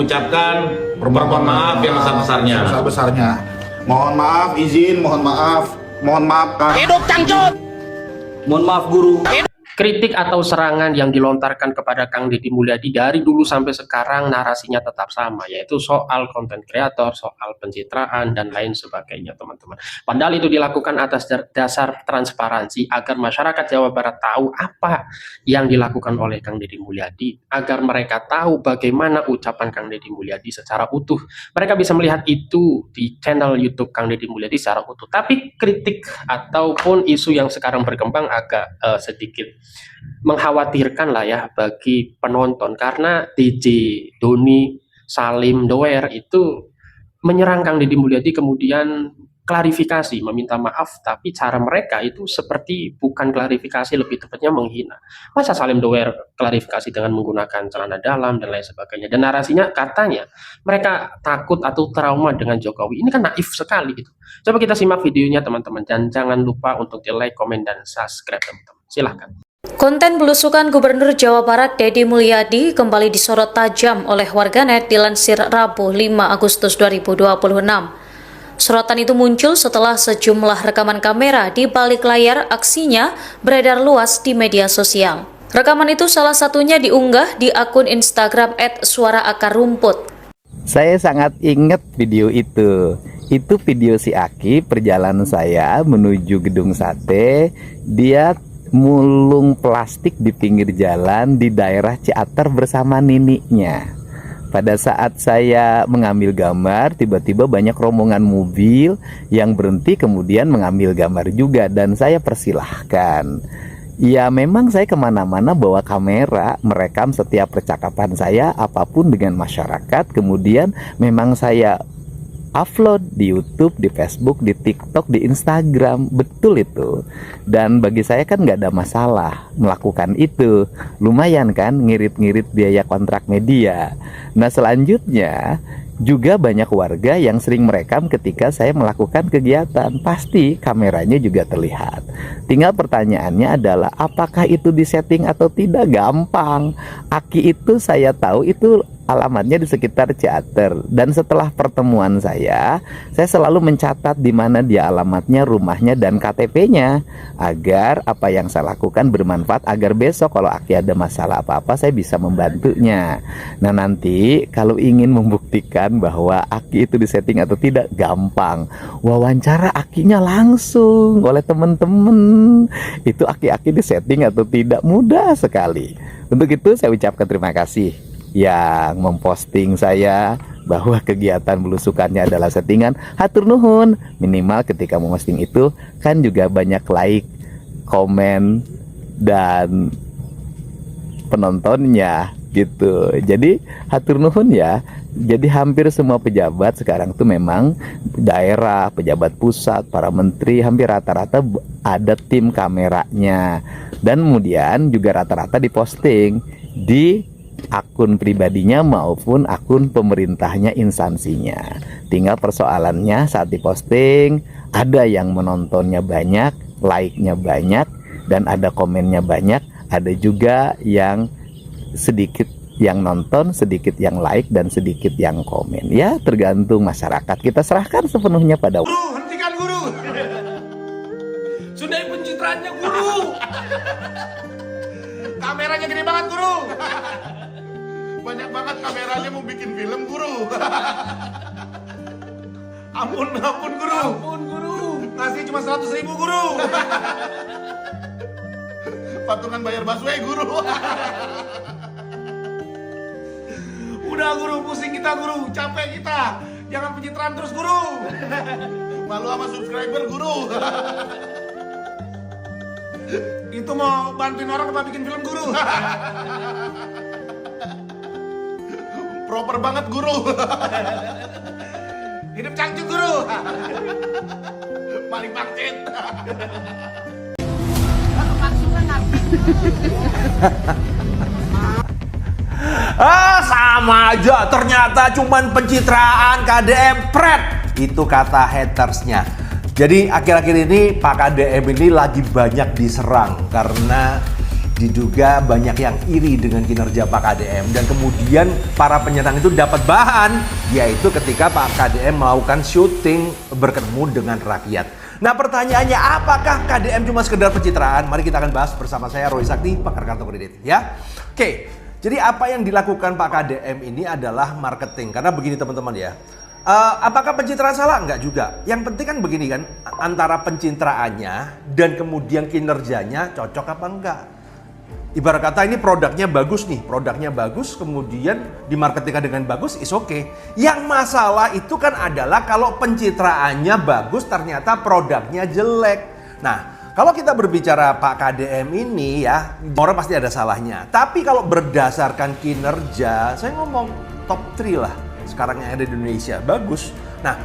mengucapkan permohonan maaf yang besar-besarnya. Sebesar-besarnya. Mohon maaf, mohon maaf Kak. Hidup cangcut. Mohon maaf guru. Kritik atau serangan yang dilontarkan kepada Kang Deddy Mulyadi dari dulu sampai sekarang narasinya tetap sama, yaitu soal konten kreator, soal pencitraan, dan lain sebagainya, teman-teman. Padahal itu dilakukan atas dasar transparansi agar masyarakat Jawa Barat tahu apa yang dilakukan oleh Kang Deddy Mulyadi, agar mereka tahu bagaimana ucapan Kang Deddy Mulyadi secara utuh. Mereka bisa melihat itu di channel YouTube Kang Deddy Mulyadi secara utuh. Tapi kritik ataupun isu yang sekarang berkembang agak sedikit mengkhawatirkan lah ya bagi penonton, karena DJ Doni Salim Doer itu menyerang Kang Deddy Mulyadi, kemudian klarifikasi, meminta maaf, tapi cara mereka itu seperti bukan klarifikasi, lebih tepatnya menghina. Masa Salim Doer klarifikasi dengan menggunakan celana dalam dan lain sebagainya, dan narasinya katanya mereka takut atau trauma dengan Jokowi. Ini kan naif sekali gitu. Coba kita simak videonya teman-teman, dan jangan lupa untuk di like, komen, dan subscribe teman-teman. Silahkan. Konten belusukan Gubernur Jawa Barat Deddy Mulyadi kembali disorot tajam oleh warganet dilansir Rabu 5 Agustus 2026. Sorotan itu muncul setelah sejumlah rekaman kamera di balik layar aksinya beredar luas di media sosial. Rekaman itu salah satunya diunggah di akun Instagram @suaraakarrumput. Saya sangat ingat video itu. Itu video si Aki, perjalanan saya menuju gedung sate. Dia mulung plastik di pinggir jalan di daerah Ciater bersama nininya. Pada saat saya mengambil gambar, tiba-tiba banyak rombongan mobil yang berhenti kemudian mengambil gambar juga, dan saya persilahkan. Ya memang saya kemana-mana bawa kamera, merekam setiap percakapan saya apapun dengan masyarakat. Kemudian memang saya upload di YouTube, di Facebook, di TikTok, di Instagram. Betul itu. Dan bagi saya kan nggak ada masalah melakukan itu. Lumayan kan ngirit-ngirit biaya kontrak media. Nah selanjutnya juga banyak warga yang sering merekam ketika saya melakukan kegiatan. Pasti kameranya juga terlihat. Tinggal pertanyaannya adalah apakah itu disetting atau tidak? Gampang. Aki itu saya tahu itu alamatnya di sekitar Ciater, dan setelah pertemuan saya selalu mencatat di mana dia alamatnya, rumahnya, dan KTP-nya agar apa yang saya lakukan bermanfaat, agar besok kalau Aki ada masalah apa-apa saya bisa membantunya. Nah nanti kalau ingin membuktikan bahwa Aki itu disetting atau tidak, gampang, wawancara Akinya langsung oleh teman-teman. Itu Aki-Aki disetting atau tidak, mudah sekali. Untuk itu saya ucapkan terima kasih yang memposting saya bahwa kegiatan belusukannya adalah settingan. Hatur nuhun, minimal ketika memposting itu kan juga banyak like, komen, dan penontonnya gitu. Jadi hatur nuhun ya. Jadi hampir semua pejabat sekarang tuh memang daerah, pejabat pusat, para menteri, hampir rata-rata ada tim kameranya. Dan kemudian juga rata-rata diposting di akun pribadinya maupun akun pemerintahnya, instansinya. Tinggal persoalannya saat diposting ada yang menontonnya banyak, like-nya banyak, dan ada komennya banyak. Ada juga yang sedikit yang nonton, sedikit yang like, dan sedikit yang komen. Ya tergantung masyarakat. Kita serahkan sepenuhnya pada Guru, hentikan guru. Sudahi pencitraannya guru. Kameranya gede banget guru. Banyak banget kameranya mau bikin film guru. Ampun guru. Ampun guru. Ngasih cuma 100.000 guru. Patungan bayar busway guru. Udah guru, pusing kita guru, capek kita. Jangan pencitraan terus guru. Malu sama subscriber guru. Itu mau bantuin orang apa bikin film guru? Proper banget guru. Hidup cangcut guru. Paling pangsit. Sama aja, ternyata cuman pencitraan KDM pret. Itu kata hatersnya. Jadi akhir-akhir ini Pak KDM ini lagi banyak diserang karena diduga banyak yang iri dengan kinerja Pak KDM, dan kemudian para penyerang itu dapat bahan, yaitu ketika Pak KDM melakukan syuting bertemu dengan rakyat. Nah, pertanyaannya, apakah KDM cuma sekedar pencitraan? Mari kita akan bahas bersama saya, Roy Sakti, pakar kartu kredit, ya. Oke, jadi apa yang dilakukan Pak KDM ini adalah marketing. Karena begini teman-teman ya, apakah pencitraan salah? Enggak juga. Yang penting kan begini kan, antara pencitraannya dan kemudian kinerjanya cocok apa enggak. Ibarat kata ini produknya bagus nih, produknya bagus, kemudian dimarketingkan dengan bagus, is okay. Yang masalah itu kan adalah kalau pencitraannya bagus, ternyata produknya jelek. Nah, kalau kita berbicara Pak KDM ini ya, orang pasti ada salahnya. Tapi kalau berdasarkan kinerja, saya ngomong top 3 lah sekarang yang ada di Indonesia, bagus. Nah,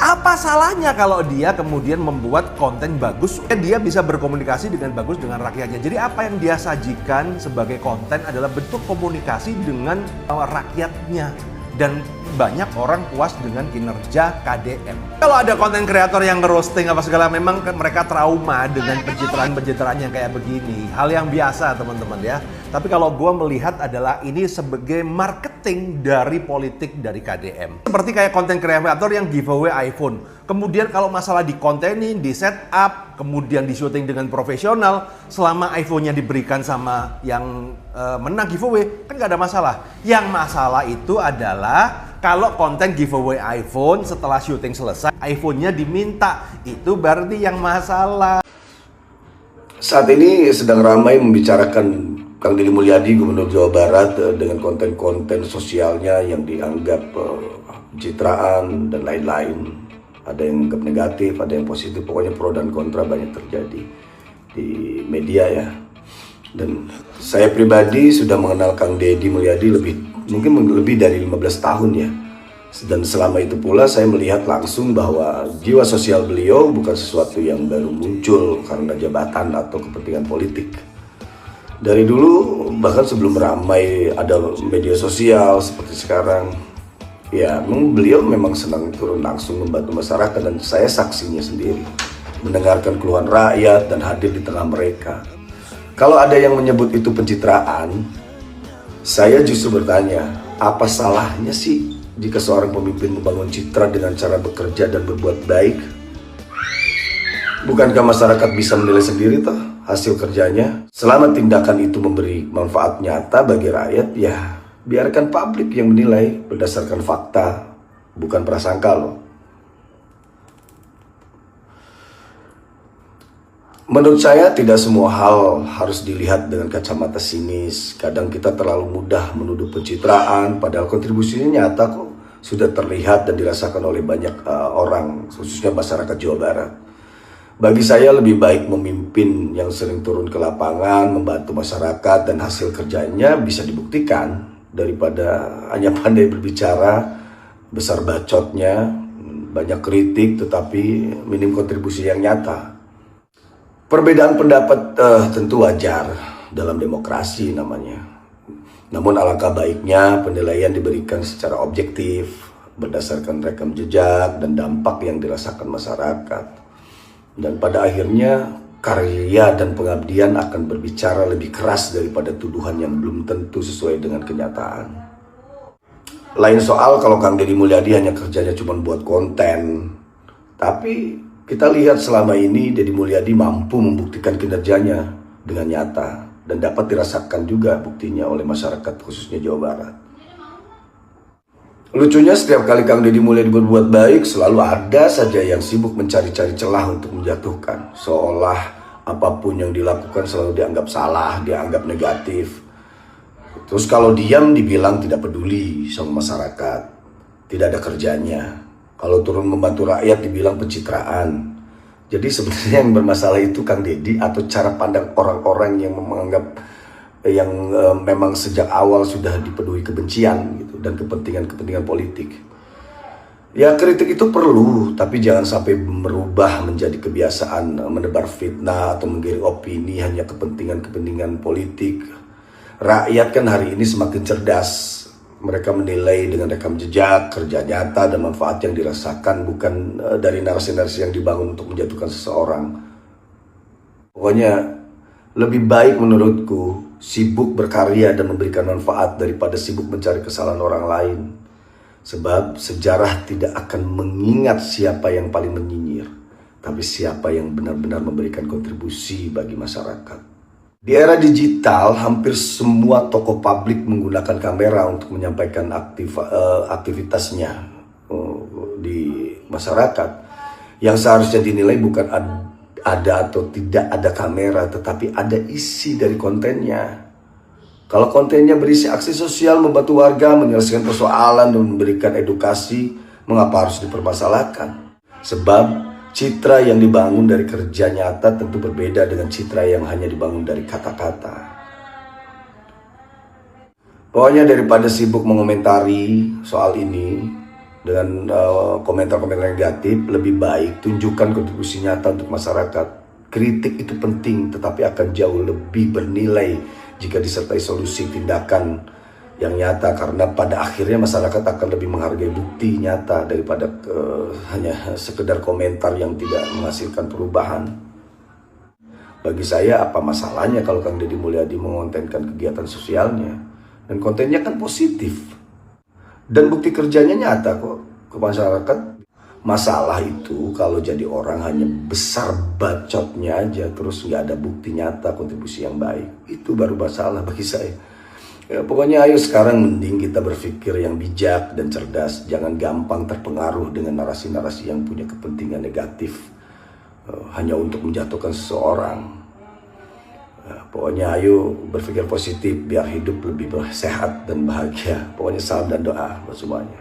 apa salahnya kalau dia kemudian membuat konten bagus, dia bisa berkomunikasi dengan bagus dengan rakyatnya. Jadi apa yang dia sajikan sebagai konten adalah bentuk komunikasi dengan rakyatnya. Dan banyak orang puas dengan kinerja KDM. Kalau ada konten kreator yang ngerosting apa segala, memang mereka trauma dengan pencitraan-pencitraan yang kayak begini. Hal yang biasa teman-teman ya. Tapi kalau gue melihat adalah ini sebagai marketing dari politik dari KDM. Seperti kayak konten kreator yang giveaway iPhone. Kemudian kalau masalah dikontenin, di setup, kemudian di syuting dengan profesional, selama iPhone-nya diberikan sama yang menang giveaway, kan gak ada masalah. Yang masalah itu adalah kalau konten giveaway iPhone setelah syuting selesai, iPhone-nya diminta. Itu berarti yang masalah. Saat ini sedang ramai membicarakan Kang Deddy Mulyadi, Gubernur Jawa Barat, dengan konten-konten sosialnya yang dianggap pencitraan dan lain-lain. Ada yang anggap negatif, ada yang positif, pokoknya pro dan kontra banyak terjadi di media ya. Dan saya pribadi sudah mengenal Kang Deddy Mulyadi mungkin lebih dari 15 tahun ya. Dan selama itu pula saya melihat langsung bahwa jiwa sosial beliau bukan sesuatu yang baru muncul karena jabatan atau kepentingan politik. Dari dulu, bahkan sebelum ramai ada media sosial seperti sekarang, ya beliau memang senang turun langsung membantu masyarakat, dan saya saksinya sendiri. Mendengarkan keluhan rakyat dan hadir di tengah mereka. Kalau ada yang menyebut itu pencitraan, saya justru bertanya, apa salahnya sih jika seorang pemimpin membangun citra dengan cara bekerja dan berbuat baik? Bukankah masyarakat bisa menilai sendiri toh hasil kerjanya? Selama tindakan itu memberi manfaat nyata bagi rakyat, ya biarkan publik yang menilai berdasarkan fakta, bukan prasangka loh. Menurut saya tidak semua hal harus dilihat dengan kacamata sinis. Kadang kita terlalu mudah menuduh pencitraan, padahal kontribusinya nyata kok. Sudah terlihat dan dirasakan oleh banyak orang, khususnya masyarakat Jawa Barat. Bagi saya lebih baik memimpin yang sering turun ke lapangan, membantu masyarakat dan hasil kerjanya bisa dibuktikan, daripada hanya pandai berbicara, besar bacotnya, banyak kritik tetapi minim kontribusi yang nyata. Perbedaan pendapat tentu wajar dalam demokrasi namanya. Namun alangkah baiknya penilaian diberikan secara objektif, berdasarkan rekam jejak dan dampak yang dirasakan masyarakat. Dan pada akhirnya karya dan pengabdian akan berbicara lebih keras daripada tuduhan yang belum tentu sesuai dengan kenyataan. Lain soal kalau Kang Deddy Mulyadi hanya kerjanya cuma buat konten. Tapi kita lihat selama ini Deddy Mulyadi mampu membuktikan kinerjanya dengan nyata dan dapat dirasakan juga buktinya oleh masyarakat khususnya Jawa Barat. Lucunya setiap kali Kang Deddy Mulyadi berbuat baik, selalu ada saja yang sibuk mencari-cari celah untuk menjatuhkan. Seolah apapun yang dilakukan selalu dianggap salah, dianggap negatif. Terus kalau diam dibilang tidak peduli sama masyarakat, tidak ada kerjanya. Kalau turun membantu rakyat dibilang pencitraan. Jadi sebenarnya yang bermasalah itu Kang Deddy atau cara pandang orang-orang yang menganggap memang sejak awal sudah dipenuhi kebencian gitu, dan kepentingan politik. Ya kritik itu perlu, tapi jangan sampai merubah menjadi kebiasaan menebar fitnah atau menggiring opini hanya kepentingan politik. Rakyat kan hari ini semakin cerdas. Mereka menilai dengan rekam jejak, kerja nyata dan manfaat yang dirasakan, bukan dari narasi-narasi yang dibangun untuk menjatuhkan seseorang. Pokoknya Lebih baik menurutku sibuk berkarya dan memberikan manfaat daripada sibuk mencari kesalahan orang lain. Sebab sejarah tidak akan mengingat siapa yang paling menyinyir, tapi siapa yang benar-benar memberikan kontribusi bagi masyarakat. Di era digital, hampir semua tokoh publik menggunakan kamera untuk menyampaikan aktivitasnya di masyarakat. Yang seharusnya dinilai bukan ada atau tidak ada kamera, tetapi ada isi dari kontennya. Kalau kontennya berisi aksi sosial, membantu warga menyelesaikan persoalan dan memberikan edukasi, mengapa harus dipermasalahkan? Sebab citra yang dibangun dari kerja nyata tentu berbeda dengan citra yang hanya dibangun dari kata-kata. Pokoknya daripada sibuk mengomentari soal ini dengan komentar-komentar negatif, lebih baik tunjukkan kontribusi nyata untuk masyarakat. Kritik itu penting, tetapi akan jauh lebih bernilai jika disertai solusi tindakan yang nyata, karena pada akhirnya masyarakat akan lebih menghargai bukti nyata daripada hanya sekedar komentar yang tidak menghasilkan perubahan. Bagi saya, apa masalahnya kalau Kang Deddy Mulyadi mengontenkan kegiatan sosialnya dan kontennya kan positif dan bukti kerjanya nyata kok ke masyarakat. Masalah itu kalau jadi orang hanya besar bacotnya aja terus nggak ada bukti nyata kontribusi yang baik, itu baru masalah bagi saya. Ya, pokoknya ayo sekarang mending kita berpikir yang bijak dan cerdas, jangan gampang terpengaruh dengan narasi-narasi yang punya kepentingan negatif hanya untuk menjatuhkan seseorang. Pokoknya ayo berpikir positif biar hidup lebih sehat dan bahagia. Pokoknya salam dan doa buat semuanya.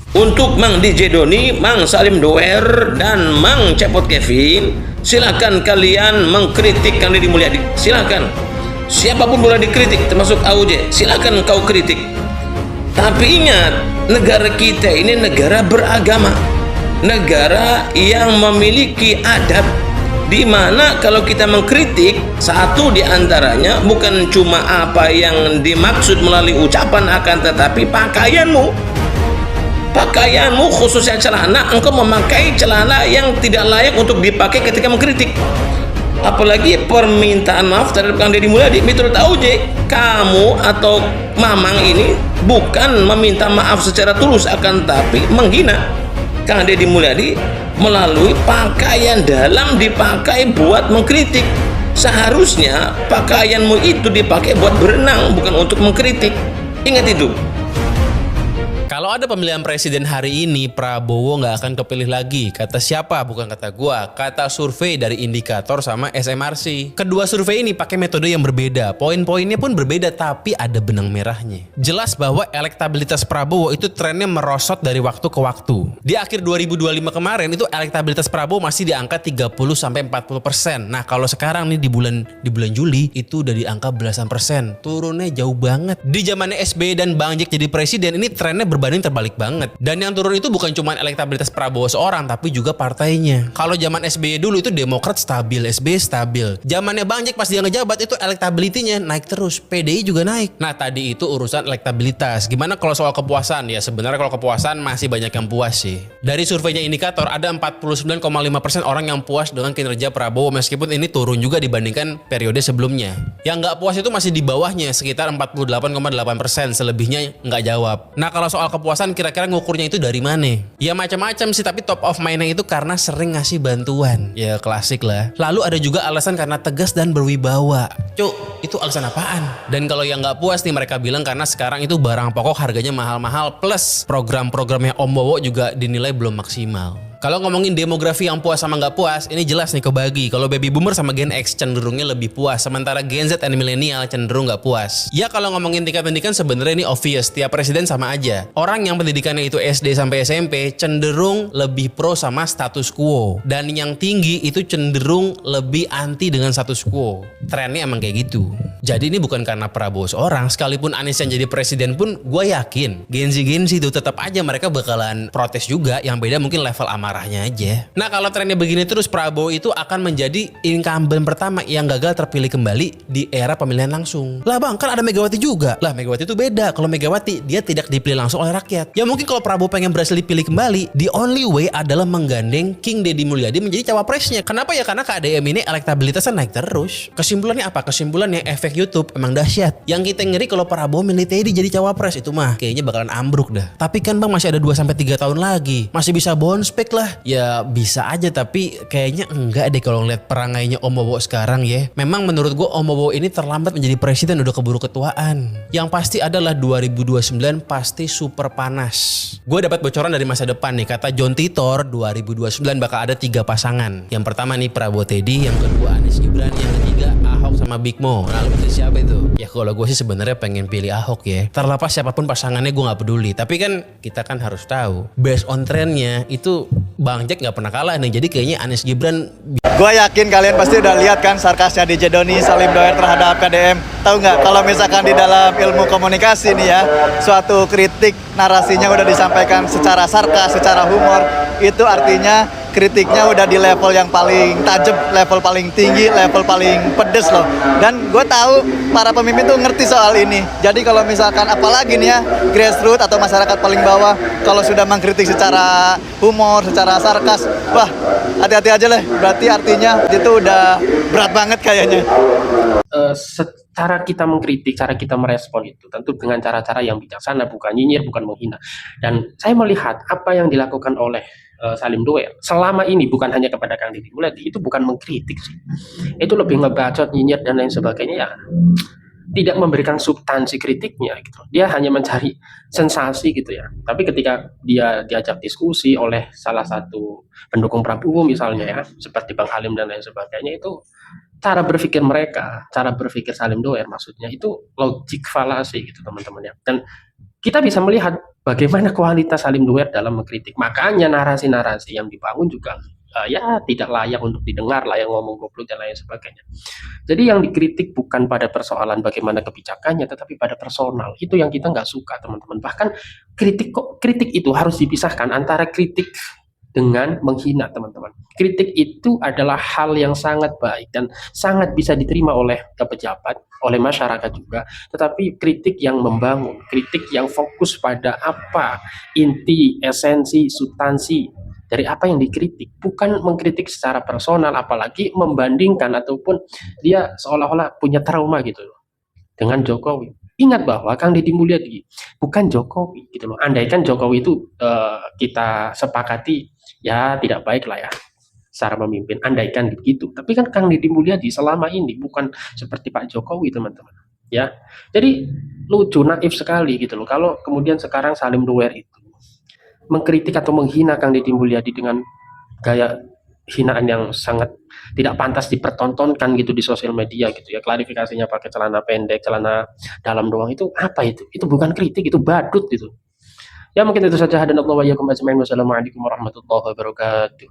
Untuk Mang DJ Doni, Mang Salim Doer, dan Mang Cepot Kevin, silakan kalian mengkritik Kang Deddy Mulyadi. Silakan, siapapun boleh dikritik, termasuk AUJ. Silakan kau kritik. Tapi ingat, negara kita ini negara beragama, negara yang memiliki adab, di mana kalau kita mengkritik, satu di antaranya bukan cuma apa yang dimaksud melalui ucapan, akan tetapi pakaianmu khususnya celana, engkau memakai celana yang tidak layak untuk dipakai ketika mengkritik. Apalagi permintaan maaf terhadap Kang Deddy Mulyadi. Menurut AUJ, kamu atau Mamang ini bukan meminta maaf secara tulus, akan tapi menghina Kang Deddy Mulyadi melalui pakaian dalam dipakai buat mengkritik. Seharusnya pakaianmu itu dipakai buat berenang, bukan untuk mengkritik. Ingat itu. Kalau ada pemilihan presiden hari ini, Prabowo nggak akan kepilih lagi. Kata siapa? Bukan kata gua. Kata survei dari Indikator sama SMRC. Kedua survei ini pakai metode yang berbeda. Poin-poinnya pun berbeda, tapi ada benang merahnya. Jelas bahwa elektabilitas Prabowo itu trennya merosot dari waktu ke waktu. Di akhir 2025 kemarin itu elektabilitas Prabowo masih di angka 30-40%. Nah, kalau sekarang nih di bulan Juli itu udah di angka belasan persen. Turunnya jauh banget. Di zamannya SBY dan Bang Jack jadi presiden, ini trennya berbanding terbalik banget. Dan yang turun itu bukan cuma elektabilitas Prabowo seorang, tapi juga partainya. Kalau zaman SBY dulu itu Demokrat stabil, SBY stabil. Zamannya Bang Jack pas dia ngejabat itu elektabilitasnya naik terus, PDI juga naik. Nah, tadi itu urusan elektabilitas. Gimana kalau soal kepuasan? Ya sebenarnya kalau kepuasan masih banyak yang puas sih. Dari surveinya Indikator ada 49,5% orang yang puas dengan kinerja Prabowo, meskipun ini turun juga dibandingkan periode sebelumnya. Yang nggak puas itu masih di bawahnya sekitar 48,8%, selebihnya nggak jawab. Nah, kalau soal kepuasan kira-kira ngukurnya itu dari mana? Ya macam-macam sih, tapi top of mind-nya itu karena sering ngasih bantuan. Ya klasik lah. Lalu ada juga alasan karena tegas dan berwibawa. Cuk, itu alasan apaan? Dan kalau yang nggak puas nih, mereka bilang karena sekarang itu barang pokok harganya mahal-mahal, plus program-programnya Om Bowo juga dinilai belum maksimal. Kalau ngomongin demografi yang puas sama nggak puas, ini jelas nih kebagi. Kalau baby boomer sama Gen X cenderungnya lebih puas, sementara Gen Z dan milenial cenderung nggak puas. Ya kalau ngomongin tingkat pendidikan sebenarnya ini obvious, tiap presiden sama aja. Orang yang pendidikannya itu SD sampai SMP cenderung lebih pro sama status quo, dan yang tinggi itu cenderung lebih anti dengan status quo. Trennya emang kayak gitu. Jadi ini bukan karena Prabowo seorang, sekalipun Anies yang jadi presiden pun gue yakin Gen Z itu tetap aja mereka bakalan protes juga, yang beda mungkin level amarah marah-marahnya aja. Nah kalau trennya begini terus, Prabowo itu akan menjadi incumbent pertama yang gagal terpilih kembali di era pemilihan langsung. Lah bang, kan ada Megawati juga. Lah Megawati itu beda. Kalau Megawati dia tidak dipilih langsung oleh rakyat. Ya mungkin kalau Prabowo pengen berhasil dipilih kembali, the only way adalah menggandeng King Deddy Mulyadi menjadi cawapresnya. Kenapa ya? Karena KDM ini elektabilitasnya naik terus. Kesimpulannya apa? Kesimpulannya efek YouTube emang dahsyat. Yang kita ngeri kalau Prabowo milih Teddy jadi cawapres itu mah kayaknya bakalan ambruk dah. Tapi kan bang masih ada 2-3 tahun lagi. Masih bisa bounce back lah. Ya bisa aja tapi kayaknya enggak deh kalau ngeliat perangainya Om Bowo sekarang ya. Memang menurut gue Om Bowo ini terlambat menjadi presiden, udah keburu ketuaan. Yang pasti adalah 2029 pasti super panas. Gue dapat bocoran dari masa depan nih, kata John Titor 2029 bakal ada 3 pasangan. Yang pertama nih Prabowo Teddy, yang kedua Anies Gibran, yang ketiga Ahok sama Big Mo. Nah lu pilih siapa itu? Ya kalau gue sih sebenarnya pengen pilih Ahok ya. Terlepas siapapun pasangannya gue nggak peduli. Tapi kan kita kan harus tahu based on trendnya itu Bang Jack nggak pernah kalah nih. Jadi kayaknya Anies Gibran. Gue yakin kalian pasti udah lihat kan sarkasnya DJ Doni Salim Doer terhadap KDM. Tahu nggak kalau misalkan di dalam ilmu komunikasi nih ya, suatu kritik narasinya udah disampaikan secara sarkas, secara humor, itu artinya kritiknya udah di level yang paling tajam, level paling tinggi, level paling pedes loh. Dan gue tahu para pemimpin tuh ngerti soal ini. Jadi kalau misalkan apalagi nih ya, grassroots atau masyarakat paling bawah, kalau sudah mengkritik secara humor, secara sarkas, wah hati-hati aja lah. Berarti artinya itu udah berat banget kayaknya. Cara kita mengkritik, cara kita merespon itu tentu dengan cara-cara yang bijaksana, bukan nyinyir, bukan menghina. Dan saya melihat apa yang dilakukan oleh Salim Doer selama ini bukan hanya kepada Kang Deddy Mulyadi, itu bukan mengkritik sih. Itu lebih ngebacot, nyinyir dan lain sebagainya ya. Tidak memberikan substansi kritiknya gitu. Dia hanya mencari sensasi gitu ya. Tapi ketika dia diajak diskusi oleh salah satu pendukung Prabowo misalnya ya, seperti Bang Halim dan lain sebagainya, itu cara berpikir mereka, cara berpikir Salim Doer maksudnya itu logik falasi gitu teman-teman ya. Dan kita bisa melihat bagaimana kualitas Salim Doer dalam mengkritik. Makanya narasi-narasi yang dibangun juga ya tidak layak untuk didengar, layak ngomong goblok dan lain sebagainya. Jadi yang dikritik bukan pada persoalan bagaimana kebijakannya, tetapi pada personal. Itu yang kita nggak suka teman-teman. Bahkan kritik itu harus dipisahkan antara kritik dengan menghina teman-teman. Kritik itu adalah hal yang sangat baik dan sangat bisa diterima oleh pejabat, oleh masyarakat juga. Tetapi kritik yang membangun, kritik yang fokus pada apa inti, esensi, substansi dari apa yang dikritik, bukan mengkritik secara personal, apalagi membandingkan ataupun dia seolah-olah punya trauma gitu loh dengan Jokowi. Ingat bahwa Kang Deddy Mulyadi bukan Jokowi gitu loh. Andaikan Jokowi itu kita sepakati ya tidak baik lah ya secara memimpin, andaikan begitu. Tapi kan Kang Deddy Mulyadi selama ini bukan seperti Pak Jokowi teman-teman ya. Jadi lucu, naif sekali gitu loh kalau kemudian sekarang Salim Doer itu mengkritik atau menghina Kang Deddy Mulyadi dengan gaya hinaan yang sangat tidak pantas dipertontonkan gitu di sosial media gitu ya. Klarifikasinya pakai celana pendek, celana dalam doang, itu apa itu? Itu bukan kritik, itu badut gitu. Ya mungkin itu saja. Hadanallahu wa iyyakum ajmain. Wassalamualaikum warahmatullahi wabarakatuh.